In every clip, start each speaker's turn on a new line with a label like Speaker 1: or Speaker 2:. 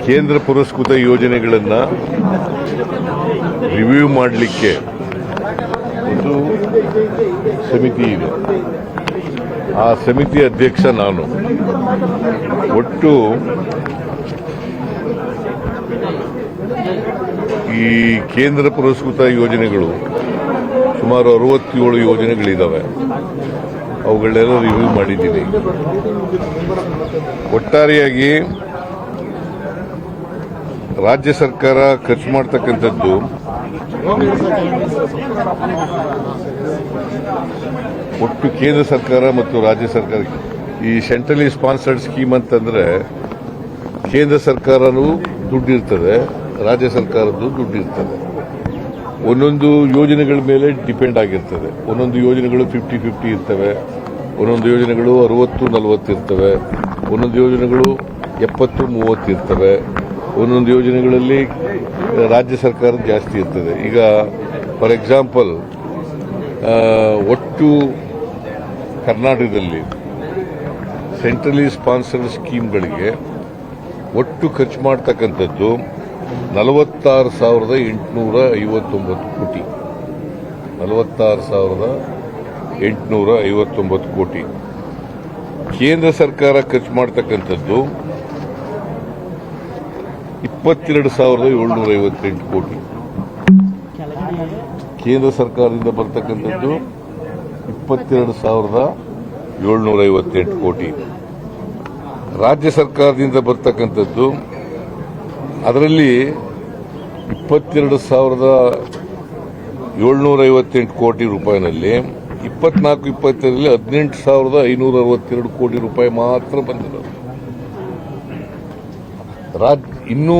Speaker 1: ಕೇಂದ್ರ ಪುರಸ್ಕೃತ ಯೋಜನೆಗಳನ್ನು ರಿವ್ಯೂ ಮಾಡಲಿಕ್ಕೆ ಒಂದು ಸಮಿತಿ ಇದೆ. ಆ ಸಮಿತಿ ಅಧ್ಯಕ್ಷ ನಾನು. ಒಟ್ಟು ಈ ಕೇಂದ್ರ ಪುರಸ್ಕೃತ ಯೋಜನೆಗಳು ಸುಮಾರು 67 ಯೋಜನೆಗಳಿದ್ದಾವೆ. ಅವುಗಳನ್ನೆಲ್ಲ ರಿವ್ಯೂ ಮಾಡಿದ್ದೀನಿ. ಒಟ್ಟಾರೆಯಾಗಿ ರಾಜ್ಯ ಸರ್ಕಾರ ಖರ್ಚು ಮಾಡತಕ್ಕಂಥದ್ದು ಒಟ್ಟು ಕೇಂದ್ರ ಸರ್ಕಾರ ಮತ್ತು ರಾಜ್ಯ ಸರ್ಕಾರ ಈ ಸೆಂಟ್ರಲಿ ಸ್ಪಾನ್ಸರ್ಡ್ ಸ್ಕೀಮ್ ಅಂತಂದ್ರೆ ಕೇಂದ್ರ ಸರ್ಕಾರನೂ ದುಡ್ಡಿರ್ತದೆ, ರಾಜ್ಯ ಸರ್ಕಾರದ್ದು ದುಡ್ಡಿರ್ತದೆ. ಒಂದೊಂದು ಯೋಜನೆಗಳ ಮೇಲೆ ಡಿಪೆಂಡ್ ಆಗಿರ್ತದೆ. ಒಂದೊಂದು ಯೋಜನೆಗಳು 50-50 ಇರ್ತವೆ, ಒಂದೊಂದು ಯೋಜನೆಗಳು 60-40 ಇರ್ತವೆ, ಒಂದೊಂದು ಯೋಜನೆಗಳು 70-30 ಇರ್ತವೆ, ಒಂದೊಂದು ಯೋಜನೆಗಳಲ್ಲಿ ರಾಜ್ಯ ಸರ್ಕಾರ ಜಾಸ್ತಿ ಇರ್ತದೆ. ಈಗ ಫಾರ್ ಎಕ್ಸಾಂಪಲ್ ಒಟ್ಟು ಕರ್ನಾಟಕದಲ್ಲಿ ಸೆಂಟ್ರಲಿ ಸ್ಪಾನ್ಸರ್ಡ್ ಸ್ಕೀಮ್ಗಳಿಗೆ ಒಟ್ಟು ಖರ್ಚು ಮಾಡತಕ್ಕಂಥದ್ದು 46,859 ಕೋಟಿ. 46,859 ಕೋಟಿ. ಕೇಂದ್ರ ಸರ್ಕಾರ ಖರ್ಚು ಮಾಡತಕ್ಕಂಥದ್ದು 22,758 ಕೋಟಿ. ಕೇಂದ್ರ ಸರ್ಕಾರದಿಂದ ಬರ್ತಕ್ಕಂಥದ್ದು 22,758 ಕೋಟಿ. ರಾಜ್ಯ ಸರ್ಕಾರದಿಂದ ಬರ್ತಕ್ಕಂಥದ್ದು ಅದರಲ್ಲಿ 22,758 ಕೋಟಿ ರೂಪಾಯಿನಲ್ಲಿ 24-25ರಲ್ಲಿ 18,562 ಕೋಟಿ ರೂಪಾಯಿ ಮಾತ್ರ ಬಂದಿದೆ. ಇನ್ನೂ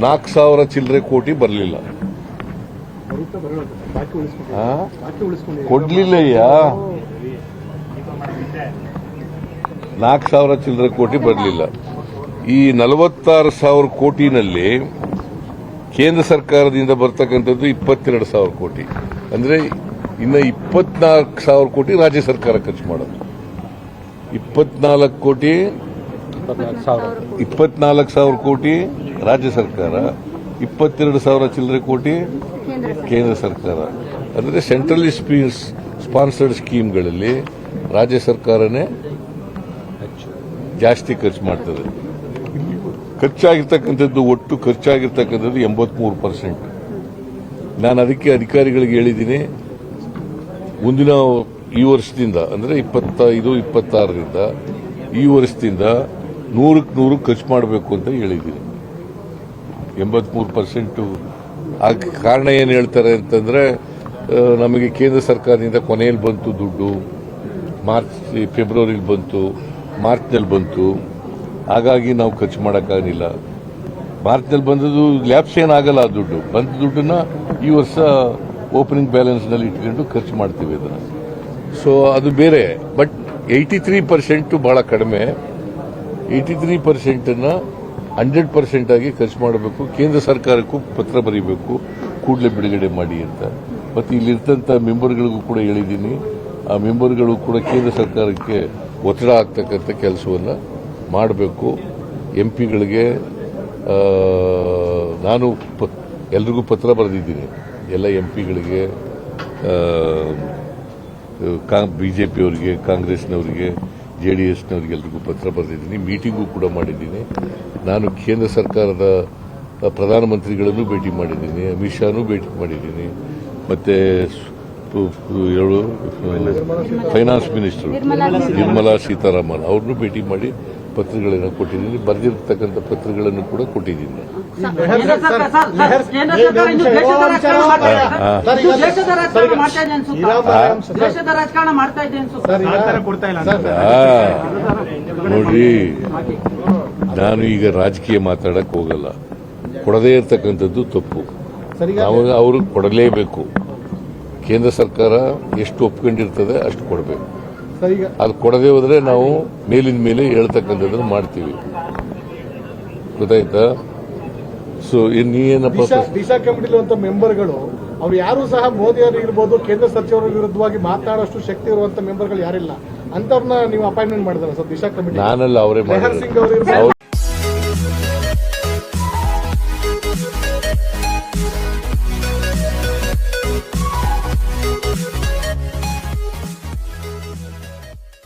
Speaker 1: 4,000 ಚಿಲ್ಲರೆ ಕೋಟಿ ಬರಲಿಲ್ಲ. ಕೊಡ್ಲಿಲ್ಲಯ್ಯ, 4,000 ಚಿಲ್ಲರೆ ಕೋಟಿ ಬರಲಿಲ್ಲ. ಈ 46,000 ಕೋಟಿನಲ್ಲಿ ಕೇಂದ್ರ ಸರ್ಕಾರದಿಂದ ಬರ್ತಕ್ಕಂಥದ್ದು 22,000 ಕೋಟಿ. ಅಂದ್ರೆ ಇನ್ನು 24,000 ಕೋಟಿ ರಾಜ್ಯ ಸರ್ಕಾರ ಖರ್ಚು ಮಾಡೋದು. 24,000 ಕೋಟಿ ರಾಜ್ಯ ಸರ್ಕಾರ, 22,000 ಚಿಲ್ಲರೆ ಕೋಟಿ ಕೇಂದ್ರ ಸರ್ಕಾರ. ಅಂದ್ರೆ ಸೆಂಟ್ರಲಿ ಸ್ಪಾನ್ಸರ್ಡ್ ಸ್ಕೀಮ್ಗಳಲ್ಲಿ ರಾಜ್ಯ ಸರ್ಕಾರನೇ ಜಾಸ್ತಿ ಖರ್ಚು ಮಾಡ್ತದೆ. ಖರ್ಚಾಗಿರ್ತಕ್ಕಂಥದ್ದು ಒಟ್ಟು ಖರ್ಚಾಗಿರ್ತಕ್ಕಂಥದ್ದು 83%. ನಾನು ಅದಕ್ಕೆ ಅಧಿಕಾರಿಗಳಿಗೆ ಹೇಳಿದ್ದೀನಿ, ಮುಂದಿನ ಈ ವರ್ಷದಿಂದ ಅಂದ್ರೆ 25-26ರಿಂದ ಈ ವರ್ಷದಿಂದ 100% ಖರ್ಚು ಮಾಡಬೇಕು ಅಂತ ಹೇಳಿದ್ದೀನಿ. 83%. ಆ ಕಾರಣ ಏನು ಹೇಳ್ತಾರೆ ಅಂತಂದ್ರೆ, ನಮಗೆ ಕೇಂದ್ರ ಸರ್ಕಾರದಿಂದ ಕೊನೆಯಲ್ಲಿ ಬಂತು ದುಡ್ಡು, ಫೆಬ್ರವರಿಲಿ ಬಂತು, ಮಾರ್ಚ್ನಲ್ಲಿ ಬಂತು, ಹಾಗಾಗಿ ನಾವು ಖರ್ಚು ಮಾಡೋಕ್ಕಾಗಲಿಲ್ಲ. ಮಾರ್ಚ್ನಲ್ಲಿ ಬಂದದ್ದು ಲ್ಯಾಪ್ಸ್ ಏನಾಗಲ್ಲ. ಆ ದುಡ್ಡು ಬಂದ ದುಡ್ಡನ್ನ ಈ ವರ್ಷ ಓಪನಿಂಗ್ ಬ್ಯಾಲೆನ್ಸ್ನಲ್ಲಿ ಇಟ್ಕೊಂಡು ಖರ್ಚು ಮಾಡ್ತೀವಿ ಅದನ್ನು. ಸೊ ಅದು ಬೇರೆ. ಬಟ್ 83% ಬಹಳ ಕಡಿಮೆ. 83%ನ್ನ 100% ಆಗಿ ಖರ್ಚು ಮಾಡಬೇಕು. ಕೇಂದ್ರ ಸರ್ಕಾರಕ್ಕೂ ಪತ್ರ ಬರೀಬೇಕು, ಕೂಡಲೇ ಬಿಡುಗಡೆ ಮಾಡಿ ಅಂತ. ಮತ್ತು ಇಲ್ಲಿರ್ತಂಥ ಮೆಂಬರ್ಗಳಿಗೂ ಕೂಡ ಹೇಳಿದ್ದೀನಿ. ಆ ಮೆಂಬರ್ಗಳು ಕೂಡ ಕೇಂದ್ರ ಸರ್ಕಾರಕ್ಕೆ ಒತ್ತಡ ಆಗ್ತಕ್ಕಂಥ ಕೆಲಸವನ್ನು ಮಾಡಬೇಕು. ಎಂಪಿಗಳಿಗೆ ನಾನು ಎಲ್ರಿಗೂ ಪತ್ರ ಬರೆದಿದ್ದೀನಿ. ಎಲ್ಲ ಎಂಪಿಗಳಿಗೆ, ಬಿಜೆಪಿಯವರಿಗೆ, ಕಾಂಗ್ರೆಸ್ನವರಿಗೆ, ಜೆಡಿಎಸ್ನವರಿಗೆ ಎಲ್ರಿಗೂ ಪತ್ರ ಬರೆದಿದ್ದೀನಿ. ಮೀಟಿಂಗು ಕೂಡ ಮಾಡಿದ್ದೀನಿ. ನಾನು ಕೇಂದ್ರ ಸರ್ಕಾರದ ಪ್ರಧಾನಮಂತ್ರಿಗಳನ್ನು ಭೇಟಿ ಮಾಡಿದ್ದೀನಿ, ಅಮಿತ್ ಶಾನೂ ಭೇಟಿ ಮಾಡಿದ್ದೀನಿ, ಮತ್ತೆ ಫೈನಾನ್ಸ್ ಮಿನಿಸ್ಟರ್ ನಿರ್ಮಲಾ ಸೀತಾರಾಮನ್ ಅವ್ರನ್ನೂ ಭೇಟಿ ಮಾಡಿ ಪತ್ರಗಳನ್ನು ಕೊಟ್ಟಿದ್ದೀನಿ. ಬರೆದಿರ್ತಕ್ಕಂಥ ಪತ್ರಗಳನ್ನು ಕೂಡ ಕೊಟ್ಟಿದ್ದೀನಿ. ನೋಡ್ರಿ, ನಾನು ಈಗ ರಾಜಕೀಯ ಮಾತಾಡಕ್ ಹೋಗಲ್ಲ. ಕೊಡದೇ ಇರತಕ್ಕಂಥದ್ದು ತಪ್ಪು. ನಾವು ಅವರು ಕೊಡಲೇಬೇಕು. ಕೇಂದ್ರ ಸರ್ಕಾರ ಎಷ್ಟು ಒಪ್ಕೊಂಡಿರ್ತದೆ ಅಷ್ಟು ಕೊಡಬೇಕು. ಅದು ಕೊಡದೆ ಹೋದ್ರೆ ನಾವು ಮೇಲಿನ ಮೇಲೆ ಹೇಳ್ತಕ್ಕಂಥದ್ದನ್ನು ಮಾಡ್ತೀವಿ. ಗೊತ್ತಾಯ್ತಾ? ಸೊ ನೀನೇನಪ್ಪ,
Speaker 2: ದಿಶಾ ಕಮಿಟಿಲಿರುವಂತ ಮೆಂಬರ್ಗಳು ಅವ್ರು ಯಾರು ಸಹ ಮೋದಿ ಅವರು ಇರ್ಬೋದು, ಕೇಂದ್ರ ಸಚಿವರ ವಿರುದ್ಧವಾಗಿ ಮಾತನಾಡುವಷ್ಟು ಶಕ್ತಿ ಇರುವಂತ ಮೆಂಬರ್ಗಳು ಯಾರಿಲ್ಲ. ಅಂತವ್ರನ್ನ ನೀವು ಅಪಾಯಿಂಟ್ಮೆಂಟ್ ಮಾಡಿದಾರೆ ಸರ್ ದಿಶಾ ಕಮಿಟಿ
Speaker 1: ನಾನಲ್ಲ ಅವರೇ
Speaker 2: ಮೆಹರ್ ಸಿಂಗ್ ಅವರು
Speaker 1: ಮಾಡಿದ್ರು